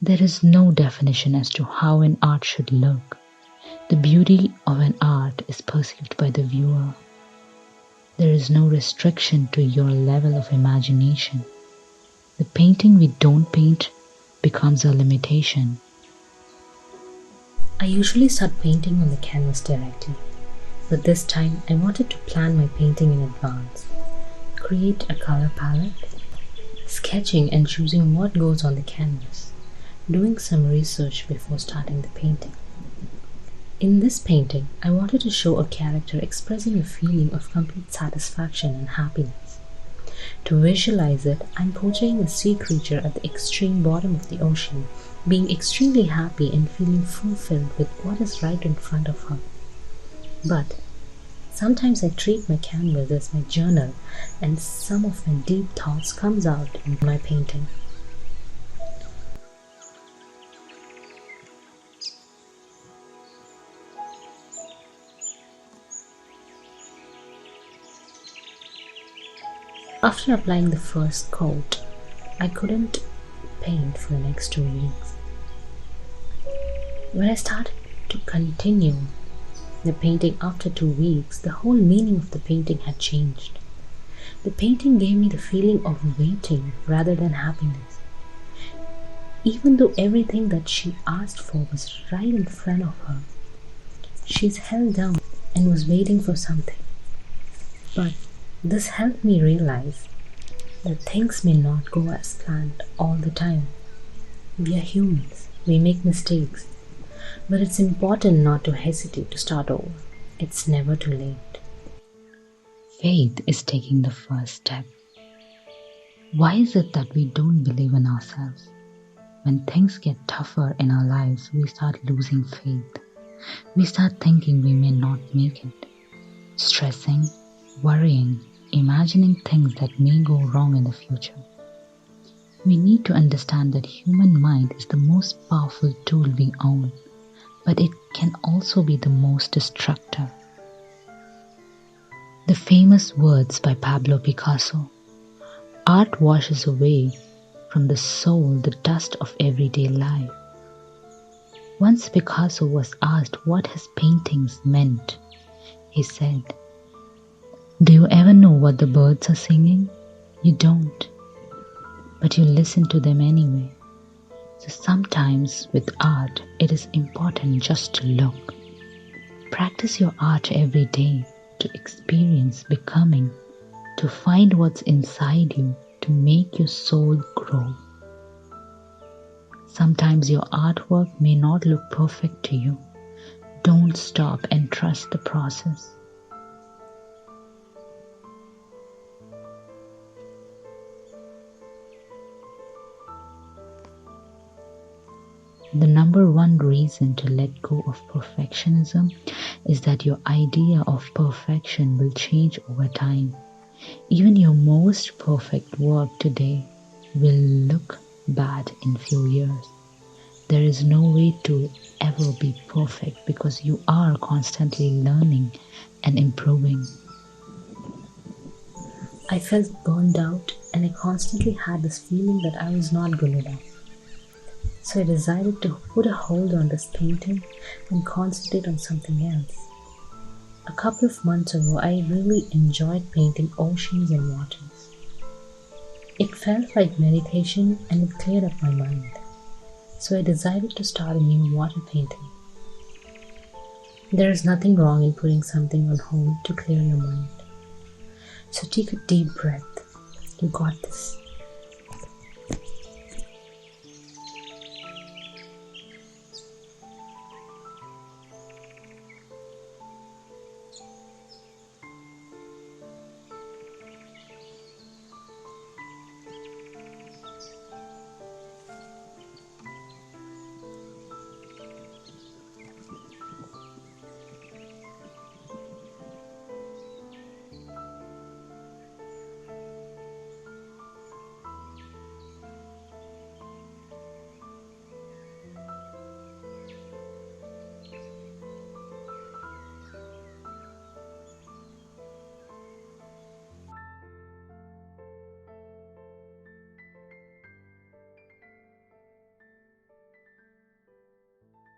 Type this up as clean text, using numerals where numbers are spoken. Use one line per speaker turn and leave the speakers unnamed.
There is no definition as to how an art should look. The beauty of an art is perceived by the viewer. There is no restriction to your level of imagination. The painting we don't paint becomes a limitation.
I usually start painting on the canvas directly, but this time I wanted to plan my painting in advance, create a color palette, sketching and choosing what goes on the canvas, doing some research before starting the painting. In this painting, I wanted to show a character expressing a feeling of complete satisfaction and happiness. To visualize it, I'm portraying a sea creature at the extreme bottom of the ocean, being extremely happy and feeling fulfilled with what is right in front of her. But sometimes I treat my canvas as my journal, and some of my deep thoughts comes out in my painting. After applying the first coat, I couldn't paint for the next 2 weeks. When I started to continue the painting after 2 weeks, the whole meaning of the painting had changed. The painting gave me the feeling of waiting rather than happiness. Even though everything that she asked for was right in front of her, she's held down and was waiting for something. But this helped me realize that things may not go as planned all the time. We are humans, we make mistakes, but it's important not to hesitate to start over. It's never too late.
Faith is taking the first step. Why is it that we don't believe in ourselves? When things get tougher in our lives, we start losing faith. We start thinking we may not make it, stressing, worrying, imagining things that may go wrong in the future. We need to understand that human mind is the most powerful tool we own, but it can also be the most destructive. The famous words by Pablo Picasso: "Art washes away from the soul the dust of everyday life." Once Picasso was asked what his paintings meant, he said, "Do you ever know what the birds are singing? You don't, but you listen to them anyway." So sometimes with art, it is important just to look. Practice your art every day to experience becoming, to find what's inside you, to make your soul grow. Sometimes your artwork may not look perfect to you. Don't stop and trust the process. The number one reason to let go of perfectionism is that your idea of perfection will change over time. Even your most perfect work today will look bad in few years. There is no way to ever be perfect because you are constantly learning and improving.
I felt burned out and I constantly had this feeling that I was not good enough. So I decided to put a hold on this painting and concentrate on something else. A couple of months ago, I really enjoyed painting oceans and waters. It felt like meditation and it cleared up my mind. So I decided to start a new water painting. There is nothing wrong in putting something on hold to clear your mind. So take a deep breath. You got this.